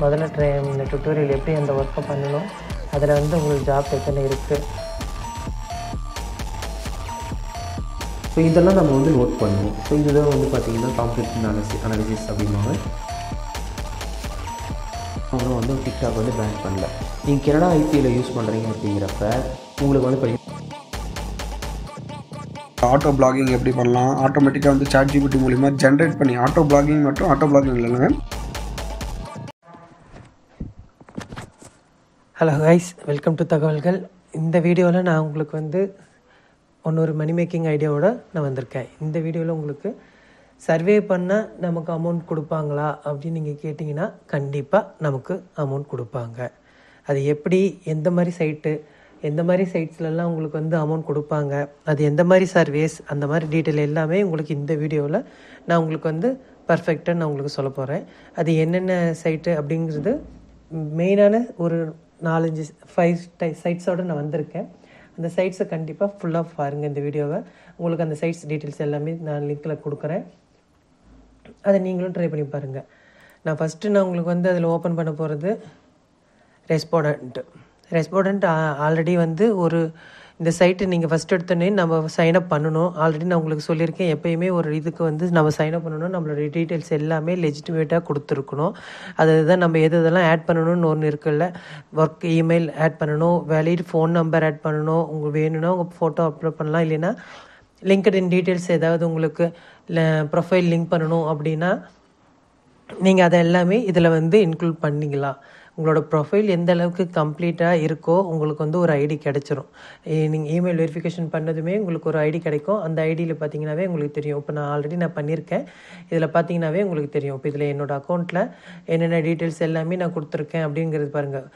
முதல்ல இந்த டுட்டோரியல் எப்படி அந்த ஒர்க்கை பண்ணணும், அதில் வந்து உங்களுக்கு ஜாப் எத்தனை இருக்குது. ஸோ இதெல்லாம் நம்ம வந்து நோட் பண்ணுவோம். ஸோ இதுதான் வந்து பார்த்திங்கன்னா கான்ஃப்ளிக்ட் அனாலிசிஸ் அப்படிம்பாங்க. அவங்க வந்து டிக்டாக் வந்து பேன் பண்ணல. நீங்கள் கனடா ஐபியில் யூஸ் பண்ணுறீங்க அப்படிங்கிறப்ப உங்களுக்கு வந்து ஆட்டோ பிளாகிங் எப்படி பண்ணலாம், ஆட்டோமேட்டிக்காக வந்து ChatGPT மூலிமா ஜென்ரேட் பண்ணி ஆட்டோ பிளாகிங் மற்றும் ஆட்டோ பிளாகிங் இல்லைங்க. ஹலோ கைஸ், வெல்கம் டு தகவல்கள். இந்த வீடியோவில் நான் உங்களுக்கு வந்து ஒரு மணி மேக்கிங் ஐடியாவோட நான் வந்திருக்கேன். இந்த வீடியோவில் உங்களுக்கு சர்வே பண்ணால் நமக்கு அமௌண்ட் கொடுப்பாங்களா அப்படின்னு நீங்கள் கேட்டிங்கன்னா கண்டிப்பாக நமக்கு அமௌண்ட் கொடுப்பாங்க. அது எப்படி, எந்த மாதிரி சைட்டு, எந்த மாதிரி சைட்ஸ்லலாம் உங்களுக்கு வந்து அமௌண்ட் கொடுப்பாங்க, அது எந்த மாதிரி சர்வேஸ், அந்த மாதிரி டீட்டெயில் எல்லாமே உங்களுக்கு இந்த வீடியோவில் நான் உங்களுக்கு வந்து பர்ஃபெக்டாக நான் உங்களுக்கு சொல்ல போகிறேன். அது என்னென்ன சைட்டு அப்படிங்கிறது மெயினான ஒரு 4-5 சைட்ஸோடு நான் வந்திருக்கேன். அந்த சைட்ஸை கண்டிப்பாக ஃபுல்லாக பாருங்கள் இந்த வீடியோவை. உங்களுக்கு அந்த சைட்ஸ் டீட்டெயில்ஸ் எல்லாமே நான் லிங்க்கில் கொடுக்குறேன். அதை நீங்களும் ட்ரை பண்ணி பாருங்கள். நான் உங்களுக்கு வந்து அதில் ஓப்பன் பண்ண போகிறது ரெஸ்பாண்டன்ட் ஆல்ரெடி வந்து இந்த சைட்டு நீங்கள் ஃபஸ்ட் எடுத்தோடனே நம்ம சைனப் பண்ணணும். ஆல்ரெடி நான் உங்களுக்கு சொல்லியிருக்கேன், எப்போயுமே ஒரு இதுக்கு வந்து நம்ம சைனப் பண்ணணும், நம்மளோட டீட்டெயில்ஸ் எல்லாமே லெஜிட்டிமேட்டாக கொடுத்துருக்கணும். அதுதான் நம்ம எதெல்லாம் ஆட் பண்ணணும்னு ஒன்று இருக்குல்ல, ஒர்க் இமெயில் ஆட் பண்ணணும், வேலிட் ஃபோன் நம்பர் ஆட் பண்ணணும், உங்களுக்கு வேணும்னா உங்கள் ஃபோட்டோ அப்லோட் பண்ணலாம். இல்லைன்னா லிங்க்டின் டீட்டெயில்ஸ் ஏதாவது உங்களுக்கு ப்ரொஃபைல் லிங்க் பண்ணணும் அப்படின்னா நீங்கள் அதை எல்லாமே இதில் வந்து இன்க்ளூட் பண்ணிக்கலாம். உங்களோட ப்ரொஃபைல் எந்த அளவுக்கு கம்ப்ளீட்டாக இருக்கோ உங்களுக்கு வந்து ஒரு ஐடி கிடச்சிரும். நீங்கள் இமெயில் வெரிஃபிகேஷன் பண்ணதுமே உங்களுக்கு ஒரு ஐடி கிடைக்கும். அந்த ஐடியில் பார்த்தீங்கன்னாவே உங்களுக்கு தெரியும். இப்போ நான் ஆல்ரெடி பண்ணியிருக்கேன். இதில் பார்த்தீங்கன்னாவே உங்களுக்கு தெரியும். இப்போ இதில் என்னோடய அக்கௌண்ட்டில் என்னென்ன டீட்டெயில்ஸ் எல்லாமே நான் கொடுத்துருக்கேன் அப்படிங்கிறது பாருங்கள்.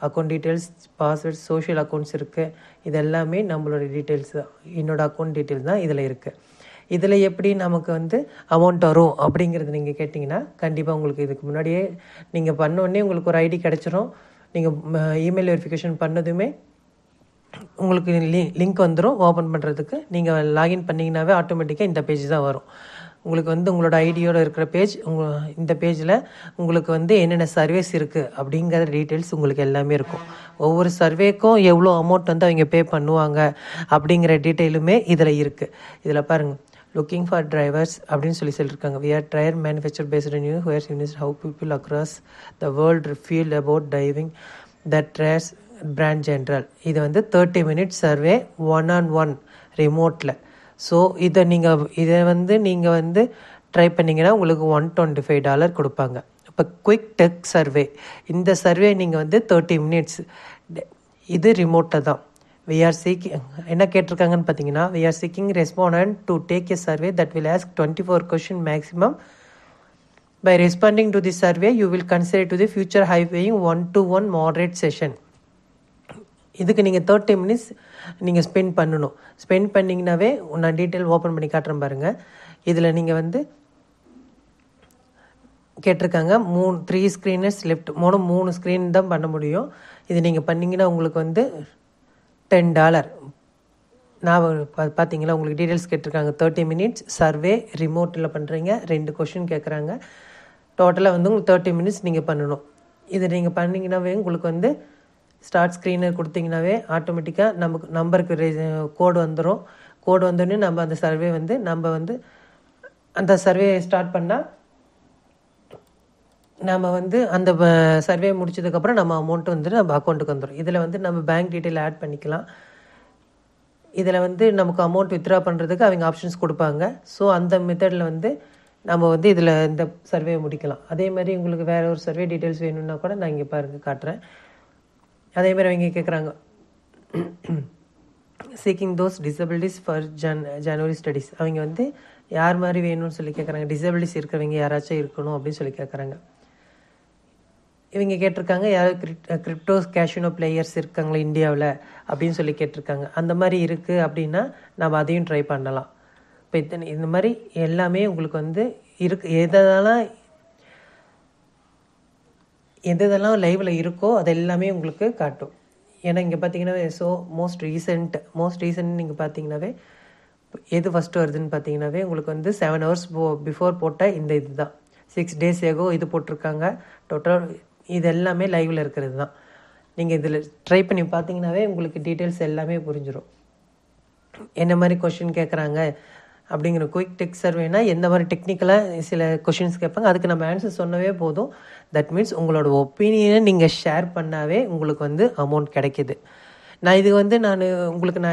Account details, passwords, social accounts இருக்குது. இது எல்லாமே நம்மளோட டீட்டெயில்ஸ், என்னோடய அக்கௌண்ட் டீட்டெயில்ஸ் தான் இதில் இருக்குது. இதில் எப்படி நமக்கு வந்து அமௌண்ட் வரும் அப்படிங்கிறது நீங்கள் கேட்டிங்கன்னா கண்டிப்பாக உங்களுக்கு இதுக்கு முன்னாடியே நீங்கள் பண்ணோடனே உங்களுக்கு ஒரு ஐடி கிடச்சிரும். நீங்கள் இமெயில் வெரிஃபிகேஷன் பண்ணதுமே உங்களுக்கு லிங்க் வந்துடும் ஓப்பன் பண்ணுறதுக்கு. நீங்கள் லாகின் பண்ணிங்கனாவே ஆட்டோமேட்டிக்காக இந்த பேஜ் தான் வரும். உங்களுக்கு வந்து உங்களோட ஐடியோடு இருக்கிற பேஜ், இந்த பேஜில் உங்களுக்கு வந்து என்னென்ன சர்வீஸ் இருக்குது அப்படிங்கிற டீட்டெயில்ஸ் உங்களுக்கு எல்லாமே இருக்கும். ஒவ்வொரு சர்வேக்கும் எவ்வளோ அமௌண்ட் வந்து அவங்க பே பண்ணுவாங்க அப்படிங்கிற டீட்டெயிலுமே இதில் இருக்குது. இதில் பாருங்கள், லுக்கிங் ஃபார் டிரைவர்ஸ் அப்படின்னு சொல்லியிருக்காங்க. We are tyre manufacturer based in ஹுயர் யூனிஸ் how people across the world feel about diving the trace brand general. இது வந்து 30 minutes சர்வே 1-on-1 ரிமோட்டில். ஸோ இதை வந்து நீங்கள் வந்து ட்ரை பண்ணிங்கன்னா உங்களுக்கு $125 கொடுப்பாங்க. இப்போ குயிக் டெக் சர்வே, இந்த சர்வே நீங்கள் வந்து 30 minutes, இது ரிமோட்டில் தான். We are seeking, என்ன கேட்டிருக்காங்கன்னு பார்த்தீங்கன்னா, we are seeking respondent to take a survey that will ask 24 questions maximum. By responding to this survey, you will consider to the future high-paying 1-to-1 moderate session. இதுக்கு நீங்கள் 30 minutes நீங்கள் spend பண்ணணும். Spend பண்ணிங்கனாவே நான் detail open பண்ணி காட்டுறேன் பாருங்கள். இதில் நீங்கள் வந்து கேட்டிருக்காங்க 3 screeners லெஃப்ட், 3 ஸ்க்ரீன் தான் பண்ண முடியும். இது நீங்கள் பண்ணிங்கன்னா உங்களுக்கு வந்து $10. நான் பார்த்தீங்களா, உங்களுக்கு டீட்டெயில்ஸ் கேட்டிருக்காங்க. 30 minutes சர்வே ரிமோட்டில் பண்ணுறீங்க, 2 கொஷின் கேட்குறாங்க. டோட்டலாக வந்து உங்களுக்கு 30 minutes நீங்கள் பண்ணணும். இது நீங்கள் பண்ணிங்கன்னாவே உங்களுக்கு வந்து ஸ்டார்ட் ஸ்க்ரீனர் கொடுத்தீங்கன்னாவே ஆட்டோமேட்டிக்காக நமக்கு நம்பருக்கு கோடு வந்துடும். கோடு வந்தோடனே நம்ம அந்த சர்வே வந்து அந்த சர்வே ஸ்டார்ட் பண்ணால் நம்ம வந்து அந்த சர்வே முடிச்சதுக்கப்புறம் நம்ம அமௌண்ட்டு வந்து நம்ம அக்கௌண்ட்டுக்கு வந்துடும். இதில் வந்து நம்ம பேங்க் டீட்டெயில் ஆட் பண்ணிக்கலாம். இதில் வந்து நமக்கு அமௌண்ட் வித்ட்ரா பண்ணுறதுக்கு அவங்க ஆப்ஷன்ஸ் கொடுப்பாங்க. ஸோ அந்த மெத்தடில் வந்து நம்ம வந்து இதில் இந்த சர்வே முடிக்கலாம். அதே மாதிரி உங்களுக்கு வேறு ஒரு சர்வே டீட்டெயில்ஸ் வேணும்னா கூட நான் இங்கே காட்டுறேன். அதே மாதிரி அவங்க கேட்குறாங்க, seeking those disabilities for January studies. அவங்க வந்து யார் மாதிரி வேணும்னு சொல்லி கேட்குறாங்க. டிசபிலிட்டிஸ் இருக்கிறவங்க யாராச்சும் இருக்கணும் அப்படின்னு சொல்லி கேட்குறாங்க. இவங்க கேட்டிருக்காங்க, யாராவது கிரிப்டோ கேஷினோ பிளேயர்ஸ் இருக்காங்களா இந்தியாவில் அப்படின்னு சொல்லி கேட்டிருக்காங்க. அந்த மாதிரி இருக்குது அப்படின்னா நம்ம அதையும் ட்ரை பண்ணலாம். இப்போ இந்த மாதிரி எல்லாமே உங்களுக்கு வந்து எதெல்லாம் லைவில் இருக்கோ அது எல்லாமே உங்களுக்கு காட்டும். ஏன்னா இங்கே பார்த்தீங்கன்னா மோஸ்ட் ரீசெண்ட் நீங்கள் பார்த்தீங்கன்னாவே எது ஃபஸ்ட்டு வருதுன்னு பார்த்தீங்கன்னாவே உங்களுக்கு வந்து 7 hours பிஃபோர் போட்ட இந்த இதுதான் 6 days ago இது போட்டிருக்காங்க. டோட்டல் இது எல்லாமே லைவில் இருக்கிறது தான். நீங்கள் இதில் ட்ரை பண்ணி பார்த்தீங்கன்னாவே உங்களுக்கு டீட்டெயில்ஸ் எல்லாமே புரிஞ்சிடும். என்ன மாதிரி கொஷின் கேட்குறாங்க அப்படிங்கிற குயிக் டெக் சர்வேனா எந்த மாதிரி டெக்னிக்கலாக சில கொஷின்ஸ் கேட்பாங்க, அதுக்கு நம்ம ஆன்சர் சொன்னவே போதும். தட் மீன்ஸ் உங்களோட ஒப்பீனியனை நீங்கள் ஷேர் பண்ணாவே உங்களுக்கு வந்து அமௌண்ட் கிடைக்கிது. நான் இது வந்து நான்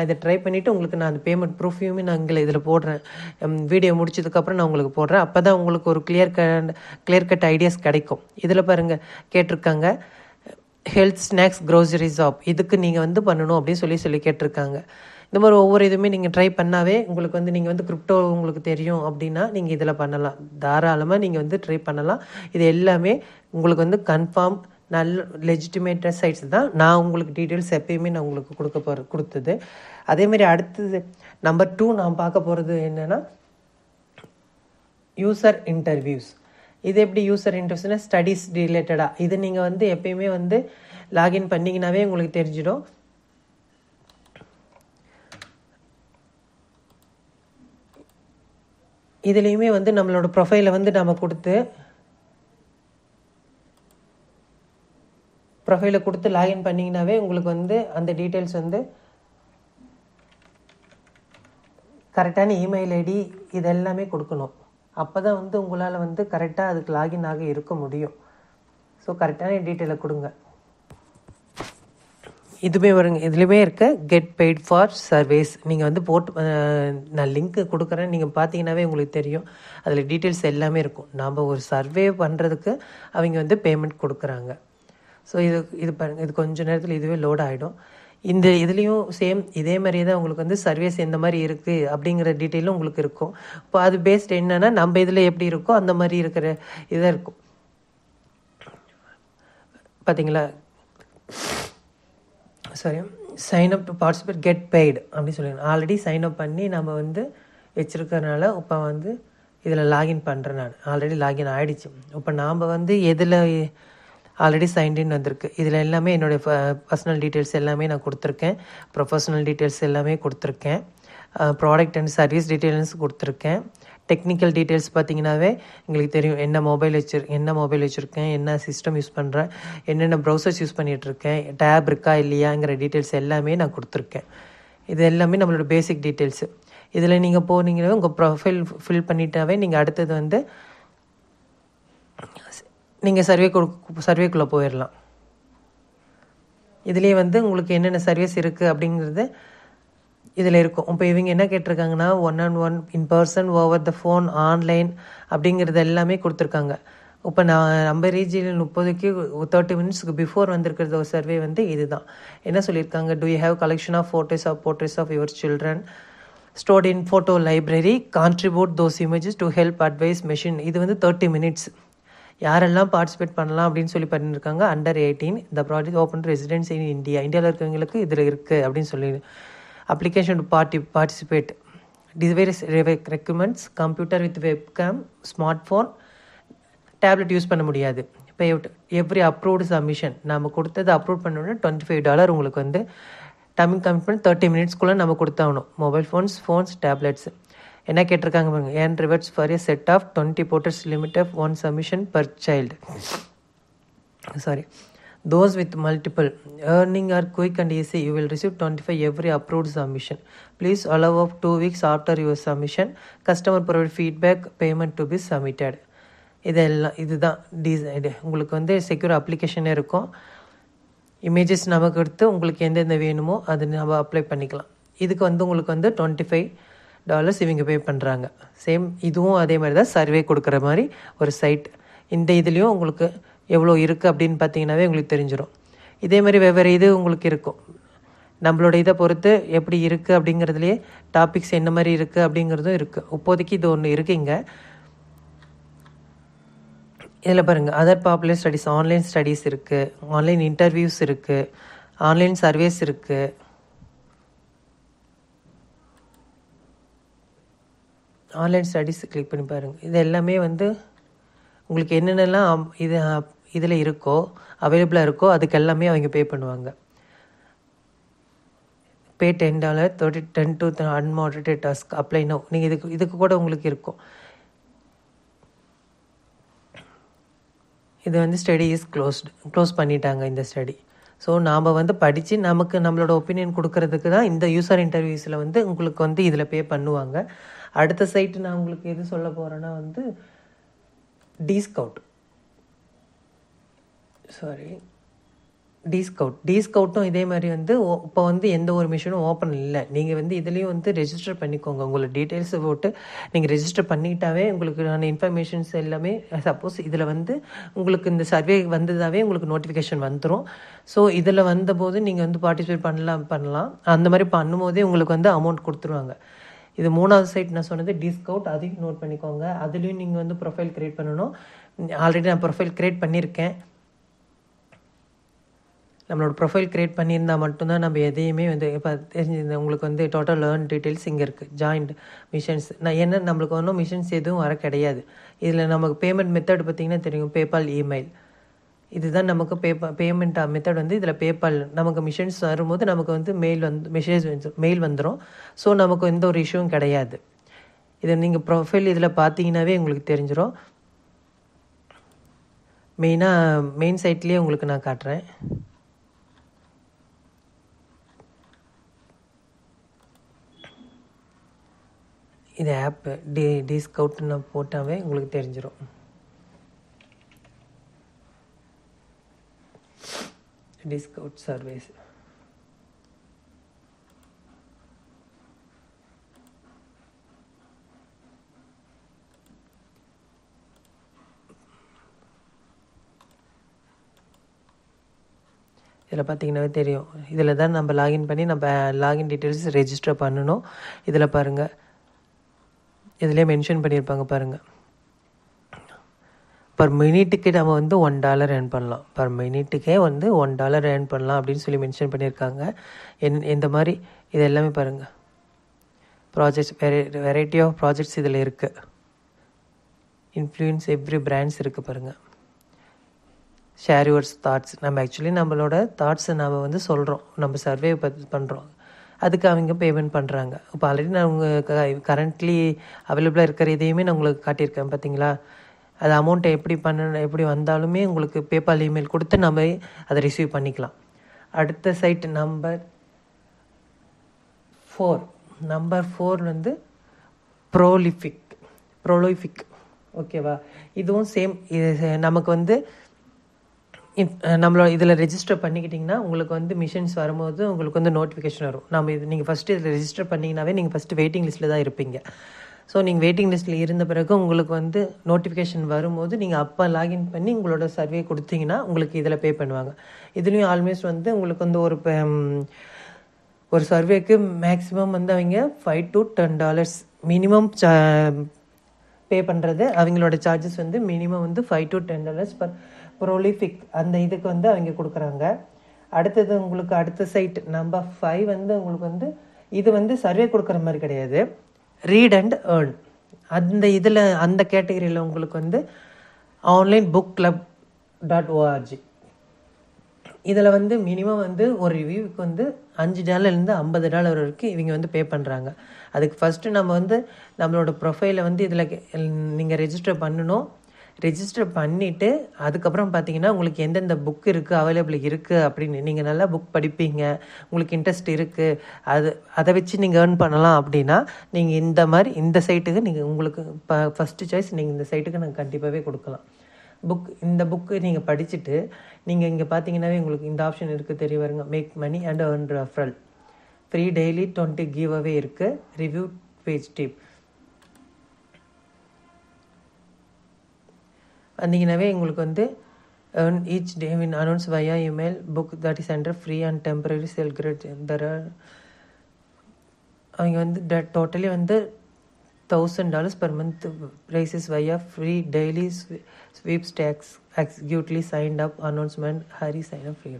இதை ட்ரை பண்ணிவிட்டு உங்களுக்கு நான் அந்த பேமெண்ட் ப்ரூஃபையுமே நான் இதில் போடுறேன். வீடியோ முடிச்சதுக்கப்புறம் நான் உங்களுக்கு போடுறேன். அப்போ தான் உங்களுக்கு ஒரு கிளியர் கட் ஐடியாஸ் கிடைக்கும். இதில் பாருங்கள் கேட்டிருக்காங்க, ஹெல்த் ஸ்நாக்ஸ் க்ரோசரி ஷாப், இதுக்கு நீங்கள் வந்து பண்ணணும் அப்படின்னு சொல்லி கேட்டிருக்காங்க. இந்த மாதிரி ஒவ்வொரு இதுவுமே நீங்கள் ட்ரை பண்ணாவே உங்களுக்கு வந்து நீங்கள் வந்து கிரிப்டோ உங்களுக்கு தெரியும் அப்படின்னா நீங்கள் இதில் பண்ணலாம். தாராளமாக நீங்கள் வந்து ட்ரை பண்ணலாம். இது எல்லாமே உங்களுக்கு வந்து கன்ஃபார்ம் நல்ல லெஜிட்டிமேட்டட் சைட்ஸ் தான். நான் உங்களுக்கு டீட்டெயில்ஸ் எப்பயுமே நான் உங்களுக்கு கொடுத்தது. அதேமாதிரி அடுத்தது நம்பர் 2 நான் பார்க்க போகிறது என்னென்னா யூசர் இன்டர்வியூஸ். இது எப்படி யூசர் இன்டர்வியூஸ்னால் ஸ்டடீஸ் ரிலேட்டடாக. இது நீங்கள் வந்து எப்பயுமே வந்து லாகின் பண்ணிங்கனாவே உங்களுக்கு தெரிஞ்சிடும். இதுலேயுமே வந்து நம்மளோட ப்ரொஃபைலை வந்து நம்ம கொடுத்து லாகின் பண்ணிங்கனாவே உங்களுக்கு வந்து அந்த டீட்டெயில்ஸ் வந்து கரெக்டான இமெயில் ஐடி இதெல்லாமே கொடுக்கணும். அப்போ தான் வந்து உங்களால் வந்து கரெக்டாக அதுக்கு லாகின் ஆக இருக்க முடியும். ஸோ கரெக்டான டீட்டெயிலை கொடுங்க. இதுவே வருங்க, இதுலேயுமே இருக்க கெட் பெய்ட் ஃபார் சர்வீஸ். நீங்கள் வந்து நான் லிங்க்கு கொடுக்குறேன், நீங்கள் பார்த்தீங்கன்னாவே உங்களுக்கு தெரியும். அதில் டீட்டெயில்ஸ் எல்லாமே இருக்கும். நாம் ஒரு சர்வே பண்ணுறதுக்கு அவங்க வந்து பேமெண்ட் கொடுக்குறாங்க. ஸோ இது பாருங்கள், இது கொஞ்சம் நேரத்தில் இதுவே லோட் ஆகிடும். இதுலேயும் சேம் இதே மாதிரியே தான் உங்களுக்கு வந்து சர்வீஸ் எந்த மாதிரி இருக்குது அப்படிங்கிற டீட்டெயிலும் உங்களுக்கு இருக்கும். இப்போ அது பேஸ்ட் என்னென்னா நம்ம இதில் எப்படி இருக்கோ அந்த மாதிரி இருக்கிற இதாக இருக்கும். பார்த்தீங்களா, sorry, sign up to participate get paid அப்படின்னு சொல்லிடுங்க. ஆல்ரெடி சைன் அப் பண்ணி நம்ம வந்து வச்சுருக்கறனால இப்போ வந்து இதில் லாகின் பண்ணுறேன். நான் ஆல்ரெடி லாகின் ஆகிடுச்சு. இப்போ நாம் வந்து எதில் ஆல்ரெடி சைன்டின் வந்திருக்கு. இதில் எல்லாமே என்னுடைய பர்சனல் டீட்டெயில்ஸ் எல்லாமே நான் கொடுத்துருக்கேன். ப்ரொஃபஷனல் டீட்டெயில்ஸ் எல்லாமே கொடுத்துருக்கேன். ப்ராடக்ட் அண்ட் சர்வீஸ் டீட்டெயில்ஸ் கொடுத்துருக்கேன். டெக்னிக்கல் டீட்டெயில்ஸ் பார்த்தீங்கன்னாவே எங்களுக்கு தெரியும். என்ன மொபைல் வச்சுருக்கேன், என்ன சிஸ்டம் யூஸ் பண்ணுறேன், என்னென்ன ப்ரௌசர்ஸ் யூஸ் பண்ணிகிட்ருக்கேன், டேப் இருக்கா இல்லையாங்கிற டீட்டெயில்ஸ் எல்லாமே நான் கொடுத்துருக்கேன். இது எல்லாமே நம்மளோட பேசிக் டீட்டெயில்ஸு. இதில் நீங்கள் போனீங்கன்னா உங்கள் ப்ரொஃபைல் ஃபில் பண்ணிட்டாவே நீங்கள் அடுத்தது வந்து நீங்கள் சர்வேக்குள்ளே போயிடலாம். இதுலேயே வந்து உங்களுக்கு என்னென்ன சர்வீஸ் இருக்குது அப்படிங்கிறது இதில் இருக்கும். இப்போ இவங்க என்ன கேட்டிருக்காங்கன்னா 1-on-1 in person over the phone online அப்படிங்கிறது எல்லாமே கொடுத்துருக்காங்க. இப்போ நம்ம ரீஜியனில் 30 மினிட்ஸ்க்கு பிஃபோர் வந்திருக்கிறது ஒரு சர்வே வந்து இதுதான். என்ன சொல்லியிருக்காங்க, do you have collection of portraits of your children stored in photo library, contribute those images to help advise machine. இது வந்து 30 மினிட்ஸ். யாரெல்லாம் பார்ட்டிசிபேட் பண்ணலாம் அப்படின்னு சொல்லி பண்ணியிருக்காங்க, அண்டர் 18. இந்த ப்ராஜெக்ட் ஓப்பன் டு ரெசிடென்ஸ் இன் இந்தியாவில் இருக்கவங்களுக்கு இதில் இருக்குது அப்படின்னு சொல்லி. Application to participate device requirements, computer with webcam, smart phone, tablet use பண்ண முடியாது. இப்போ எவ்ரி அப்ரூவ்டு சப்மிஷன் நம்ம கொடுத்தது அப்ரூவ் பண்ணோன்னா $25 உங்களுக்கு வந்து டைமிங் கமிட்மெண்ட் 30 மினிட்ஸ்க்குள்ளே நம்ம கொடுத்தாகணும். Mobile phones, tablets. என்ன கேட்டிருக்காங்க பாருங்க, earn rewards for a set of 20 portraits limit of 1 submission per child. Sorry, those with multiple earning are quick and easy. You will receive 25 every approved submission. Please allow up 2 weeks after your submission. Customer provide feedback, payment to be submitted. இதுதான் உங்களுக்கு வந்து secure அப்ளிகேஷனே இருக்கும். Images நமக்கு எடுத்து உங்களுக்கு எந்தெந்த வேணுமோ அது நம்ம அப்ளை பண்ணிக்கலாம். இதுக்கு வந்து உங்களுக்கு வந்து $25 இவங்க பே பண்ணுறாங்க. சேம் இதுவும் அதே மாதிரி தான், சர்வே கொடுக்குற மாதிரி ஒரு சைட். இந்த இதுலேயும் உங்களுக்கு எவ்வளோ இருக்குது அப்படின்னு பார்த்தீங்கன்னாவே உங்களுக்கு தெரிஞ்சிடும். இதே மாதிரி வெவ்வேறு இது உங்களுக்கு இருக்கும். நம்மளோட இதை பொறுத்து எப்படி இருக்குது அப்படிங்கிறதுலையே டாபிக்ஸ் என்ன மாதிரி இருக்குது அப்படிங்கிறதும் இருக்குது. இப்போதைக்கு இது ஒன்று இருக்குங்க. இதில் பாருங்கள், other popular studies, online studies இருக்குது, ஆன்லைன் இன்டர்வியூஸ் இருக்குது, ஆன்லைன் சர்வேஸ் இருக்குது. ஆன்லைன் ஸ்டடீஸ் கிளிக் பண்ணி பாருங்கள். இது எல்லாமே வந்து உங்களுக்கு என்னென்னலாம் இதில் இருக்கோ, அவைலபிளாக இருக்கோ, அதுக்கு எல்லாமே அவங்க பே பண்ணுவாங்க. பே $10 10 to unmoderated task apply no. நீங்கள் இதுக்கு கூட உங்களுக்கு இருக்கும். இது வந்து ஸ்டடி இஸ் க்ளோஸ் பண்ணிட்டாங்க இந்த ஸ்டடி. ஸோ நாம் வந்து படித்து நமக்கு நம்மளோட ஒப்பீனியன் கொடுக்கறதுக்கு தான் இந்த யூசர் இன்டர்வியூஸில் வந்து உங்களுக்கு வந்து இதில் பே பண்ணுவாங்க. அடுத்த சைட்டு நான் உங்களுக்கு எது சொல்ல போகிறேன்னா வந்து டிஸ்கவுட்டும் இதே மாதிரி வந்து இப்போ வந்து எந்த ஒரு மிஷினும் ஓப்பன் இல்லை. நீங்கள் வந்து இதுலேயும் வந்து ரெஜிஸ்டர் பண்ணிக்கோங்க. உங்களோட டீட்டெயில்ஸை போட்டு நீங்கள் ரெஜிஸ்டர் பண்ணிக்கிட்டாவே உங்களுக்கு இன்ஃபர்மேஷன்ஸ் எல்லாமே சப்போஸ் இதில் வந்து உங்களுக்கு இந்த சர்வே வந்ததாகவே உங்களுக்கு நோட்டிஃபிகேஷன் வந்துடும். ஸோ இதில் வந்தபோது நீங்கள் வந்து பார்ட்டிசிபேட் பண்ணலாம். அந்த மாதிரி பண்ணும்போதே உங்களுக்கு வந்து அமௌண்ட் கொடுத்துருவாங்க. இது 3வது சைட் நான் சொன்னது டிஸ்கவுண்ட், அதையும் நோட் பண்ணிக்கோங்க. அதுலேயும் நீங்கள் வந்து ப்ரொஃபைல் க்ரியேட் பண்ணணும். ஆல்ரெடி நான் ப்ரொஃபைல் க்ரியேட் பண்ணியிருக்கேன். நம்மளோட ப்ரொஃபைல் க்ரியேட் பண்ணியிருந்தால் மட்டும்தான் நம்ம எதையுமே வந்து இப்போ தெரிஞ்சிருந்தேன். உங்களுக்கு வந்து டோட்டல் லேர்ன் டீட்டெயில்ஸ் இங்கே இருக்குது. ஜாயிண்ட் மிஷன்ஸ் நம்மளுக்கு ஒன்றும் மிஷன்ஸ் எதுவும் வர கிடையாது. இதில் நமக்கு பேமெண்ட் மெத்தட் பார்த்திங்கன்னா தெரியும், பேபால், இமெயில். இதுதான் நமக்கு பேமெண்ட் மெத்தட் வந்து இதில் பேபால். நமக்கு மிஷன்ஸ் வரும்போது நமக்கு வந்து மெயில் வந்துடும். ஸோ நமக்கு எந்த ஒரு இஷ்யூவும் கிடையாது. இதை நீங்கள் ப்ரொஃபைல் இதில் பார்த்தீங்கன்னாவே உங்களுக்கு தெரிஞ்சிடும். மெயின் சைட்லேயே உங்களுக்கு நான் காட்டுறேன். இது ஆப்பு டிஸ்கவுட்னு போட்டாவே உங்களுக்கு தெரிஞ்சிடும். Discount service. இதில் பார்த்தீங்கன்னாவே தெரியும். இதில் தான் நம்ம லாகின் பண்ணி நம்ம லாகின் டீட்டெயில்ஸ் ரெஜிஸ்டர் பண்ணணும். இதில் பாருங்கள், இதிலே மென்ஷன் பண்ணியிருப்பாங்க பாருங்கள். பர் மினிட்டுக்கு நம்ம வந்து $1 ஏர்ன் பண்ணலாம். பர் மினிட்டுக்கே வந்து $1 ஏர்ன் பண்ணலாம் அப்படின்னு சொல்லி மென்ஷன் பண்ணியிருக்காங்க. இந்த மாதிரி இது எல்லாமே பாருங்கள். ப்ராஜெக்ட்ஸ் வெரைட்டி ஆஃப் ப்ராஜெக்ட்ஸ் இதில் இருக்குது. இன்ஃப்ளூயன்ஸ் எவ்ரி பிராண்ட்ஸ் இருக்குது பாருங்கள். Share yours thoughts. நம்ம ஆக்சுவலி நம்மளோட தாட்ஸை நம்ம வந்து சொல்கிறோம், நம்ம சர்வே பண்ணுறோம். அதுக்கு அவங்க பேமெண்ட் பண்ணுறாங்க. இப்போ ஆல்ரெடி நான் உங்கள் கரண்ட்லி அவைலபிளாக இருக்கிற இதையுமே நான் உங்களுக்கு காட்டியிருக்கேன் பார்த்தீங்களா. அது அமௌண்ட்டை எப்படி வந்தாலுமே உங்களுக்கு பேபால் இமெயில் கொடுத்து நம்ம அதை ரிசீவ் பண்ணிக்கலாம். அடுத்த சைட் நம்பர் 4 வந்து ப்ரோலிஃபிக். ஓகேவா. இதுவும் சேம். இது நமக்கு வந்து நம்மளோட இதில் ரெஜிஸ்டர் பண்ணிக்கிட்டிங்கன்னா உங்களுக்கு வந்து மிஷன்ஸ் வரும்போது உங்களுக்கு வந்து நோட்டிஃபிகேஷன் வரும். நீங்கள் ஃபஸ்ட்டு இதில் ரெஜிஸ்டர் பண்ணிங்கனாவே நீங்கள் ஃபஸ்ட்டு வெயிட்டிங் லிஸ்ட்டில் தான் இருப்பீங்க. ஸோ நீங்கள் வெயிட்டிங் லிஸ்ட்டில் இருந்த பிறகு உங்களுக்கு வந்து நோட்டிஃபிகேஷன் வரும்போது நீங்கள் அப்போ லாகின் பண்ணி உங்களோட சர்வே கொடுத்தீங்கன்னா உங்களுக்கு இதில் பே பண்ணுவாங்க. இதுலேயும் ஆல்மோஸ்ட் வந்து உங்களுக்கு வந்து ஒரு சர்வேக்கு மேக்ஸிமம் வந்து அவங்க $5 to $10 மினிமம் பே பண்ணுறது. அவங்களோட சார்ஜஸ் வந்து மினிமம் வந்து $5 to $10 பர் ப்ரோலிஃபிக் அந்த இதுக்கு வந்து அவங்க கொடுக்குறாங்க. அடுத்தது உங்களுக்கு அடுத்த சைட் நம்பர் 5 வந்து உங்களுக்கு வந்து இது வந்து சர்வே கொடுக்குற மாதிரி கிடையாது, ரீட் அண்ட் ஏர்ன். அந்த கேட்டகரியில் உங்களுக்கு வந்து ஆன்லைன் புக் club.org. இதில் வந்து மினிமம் வந்து ஒரு ரிவ்யூவுக்கு வந்து $5 $50 வரைக்கும் இவங்க வந்து பே பண்ணுறாங்க. அதுக்கு ஃபஸ்ட்டு நம்ம வந்து நம்மளோட ப்ரொஃபைலை வந்து இதில் நீங்கள் ரெஜிஸ்டர் பண்ணணும். ரெஜிஸ்டர் பண்ணிவிட்டு அதுக்கப்புறம் பார்த்தீங்கன்னா உங்களுக்கு எந்தெந்த புக் இருக்குது அவைலபிள் இருக்குது அப்படின்னு நீங்கள் நல்லா புக் படிப்பீங்க, உங்களுக்கு இன்ட்ரெஸ்ட் இருக்குது, அதை வச்சு நீங்கள் ஏர்ன் பண்ணலாம். அப்படின்னா நீங்கள் இந்த சைட்டுக்கு நீங்கள் உங்களுக்கு ஃபஸ்ட்டு சாய்ஸ் நீங்கள் இந்த சைட்டுக்கு நாங்கள் கண்டிப்பாகவே கொடுக்கலாம். இந்த புக்கு நீங்கள் படிச்சுட்டு நீங்கள் இங்கே பார்த்தீங்கன்னாவே உங்களுக்கு இந்த ஆப்ஷன் இருக்குது, தெரிய வருங்க. Make money and earn referral, free daily 20 giveaway இருக்குது, ரிவ்யூ பேஜ் டிப் வந்தீங்கன்னாவே உங்களுக்கு வந்து earn each day when announced via email book that is under free and temporary sale grade. அவங்க வந்து டோட்டலி வந்து $1,000 per month prices via free daily sweepstakes executely signed up announcement hurry sign up free.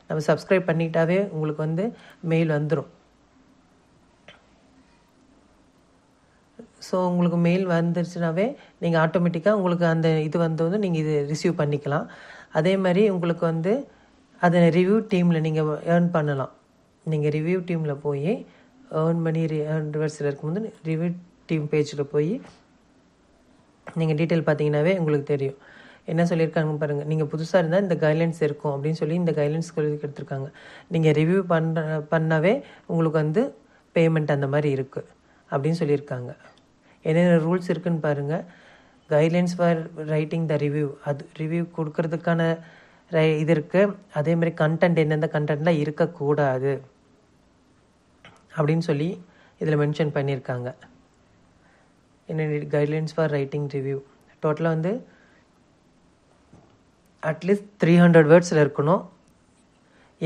நம்ம subscribe பண்ணிட்டாவே உங்களுக்கு வந்து mail வந்துடும். So உங்களுக்கு mail வந்துருச்சுனாவே நீங்கள் ஆட்டோமேட்டிக்காக உங்களுக்கு அந்த இது வந்து நீங்கள் இது ரிசீவ் பண்ணிக்கலாம். அதே மாதிரி உங்களுக்கு வந்து அதை ரிவ்யூ டீமில் நீங்கள் ஏர்ன் பண்ணலாம். நீங்கள் ரிவ்யூ டீமில் போய் ஏர்ன் பண்ணி ரிவர்ஸில் இருக்கும்போது ரிவ்யூ டீம் பேஜில் போய் நீங்கள் டீட்டெயில் பார்த்தீங்கன்னாவே உங்களுக்கு தெரியும். என்ன சொல்லியிருக்காங்கன்னு பாருங்கள். நீங்கள் புதுசாக இருந்தால் இந்த கைட்லைன்ஸ் இருக்கும் அப்படின்னு சொல்லி இந்த கைட்லைன்ஸ் எடுத்துருக்காங்க. நீங்கள் ரிவ்யூ பண்ணாவே உங்களுக்கு வந்து பேமெண்ட் அந்த மாதிரி இருக்குது அப்படின்னு சொல்லியிருக்காங்க. என்னென்ன ரூல்ஸ் இருக்குதுன்னு பாருங்கள். Guidelines for writing the review, அது ரிவ்யூ கொடுக்கறதுக்கான இது இருக்குது. அதேமாதிரி கண்டென்ட் எந்தெந்த கண்டென்ட்லாம் இருக்கக்கூடாது அப்படின்னு சொல்லி இதில் மென்ஷன் பண்ணியிருக்காங்க. என்ன கைட்லைன்ஸ் ஃபார் ரைட்டிங் ரிவ்யூ டோட்டலாக வந்து அட்லீஸ்ட் 300 வேர்ட்ஸில் இருக்கணும்.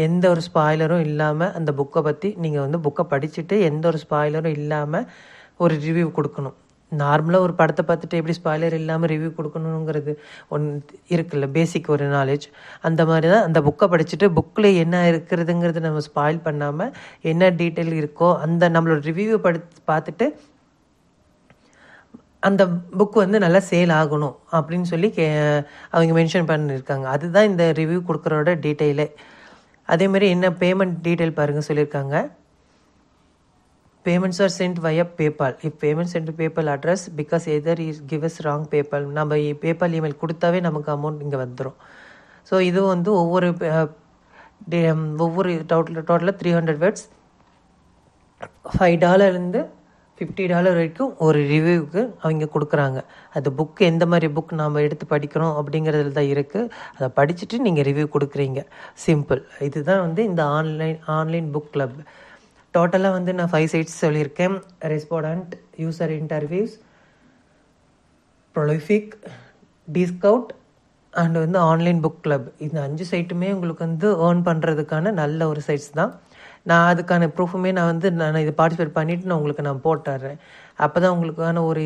எந்த ஒரு ஸ்பாய்லரும் இல்லாமல் அந்த புக்கை பற்றி நீங்கள் வந்து புக்கை படிச்சுட்டு எந்த ஒரு ஸ்பாய்லரும் இல்லாமல் ஒரு ரிவ்யூ கொடுக்கணும். நார்மலாக ஒரு படத்தை பார்த்துட்டு எப்படி ஸ்பாய்லர் இல்லாமல் ரிவ்யூ கொடுக்கணுங்கிறது ஒன்று இருக்குல்ல, பேசிக் ஒரு நாலேஜ். அந்த மாதிரி தான் அந்த புக்கை படிச்சுட்டு புக்கில் என்ன இருக்கிறதுங்கிறது நம்ம ஸ்பாயில் பண்ணாமல் என்ன டீட்டெயில் இருக்கோ அந்த நம்மளோட ரிவ்யூவை பார்த்துட்டு அந்த புக் வந்து நல்லா சேல் ஆகணும் அப்படின்னு சொல்லி அவங்க மென்ஷன் பண்ணியிருக்காங்க. அதுதான் இந்த ரிவ்யூ கொடுக்குறோட டீட்டெயிலே. அதேமாதிரி என்ன பேமெண்ட் டீட்டெயில் பாருங்கள் சொல்லியிருக்காங்க. Payments are sent via PayPal. If payments sent to PayPal address, because either is give us wrong PayPal, நம்ம PayPal email கொடுத்தாவே நமக்கு அமௌண்ட் இங்கே வந்துடும். ஸோ இது வந்து ஒவ்வொரு டோட்டலாக 300 வேர்ட்ஸ், $5 $50 வரைக்கும் ஒரு ரிவ்யூவுக்கு அவங்க கொடுக்குறாங்க. அது புக்கு எந்த மாதிரி புக் நாம் எடுத்து படிக்கிறோம் அப்படிங்கிறதுல தான் இருக்குது. அதை படிச்சுட்டு நீங்கள் ரிவ்யூ கொடுக்குறீங்க. சிம்பிள். இதுதான் வந்து இந்த ஆன்லைன் புக் கிளப். டோட்டலாக வந்து நான் 5 சைட்ஸ் சொல்லியிருக்கேன். Respondent, user interviews, prolific, discount and வந்து ஆன்லைன் புக் கிளப். இந்த 5 சைட்டுமே உங்களுக்கு வந்து ஏர்ன் பண்ணுறதுக்கான நல்ல ஒரு சைட்ஸ் தான். நான் அதுக்கான ப்ரூஃபுமே நான் இதை பார்ட்டிசிபேட் பண்ணிவிட்டு நான் உங்களுக்கு நான் போட்டுறேன். அப்போ தான் உங்களுக்கான ஒரு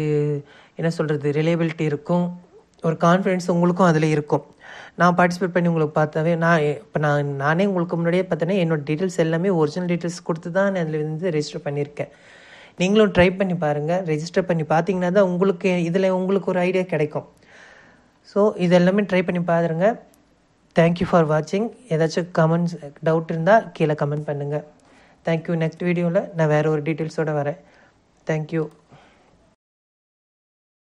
என்ன சொல்கிறது ரிலையபிலிட்டி இருக்கும், ஒரு கான்ஃபிடென்ஸ் உங்களுக்கும் அதில் இருக்கும். நான் பார்ட்டிசிபேட் பண்ணி உங்களுக்கு பார்த்தாவே நானே உங்களுக்கு முன்னாடியே பார்த்தேன்னா என்னோடய டீட்டெயில்ஸ் எல்லாமே ஒரிஜினல் டீட்டெயில்ஸ் கொடுத்து தான் நான் அதில் வந்து ரெஜிஸ்டர் பண்ணியிருக்கேன். நீங்களும் ட்ரை பண்ணி பாருங்கள். ரெஜிஸ்டர் பண்ணி பார்த்தீங்கன்னா தான் உங்களுக்கு இதில் உங்களுக்கு ஒரு ஐடியா கிடைக்கும். ஸோ இதெல்லாமே ட்ரை பண்ணி பாருங்க. தேங்க்யூ ஃபார் வாட்சிங். ஏதாச்சும் கமெண்ட்ஸ் டவுட் இருந்தால் கீழே கமெண்ட் பண்ணுங்கள். தேங்க்யூ. நெக்ஸ்ட் வீடியோவில் நான் வேறு ஒரு டீட்டெயில்ஸோடு வரேன். தேங்க்யூ.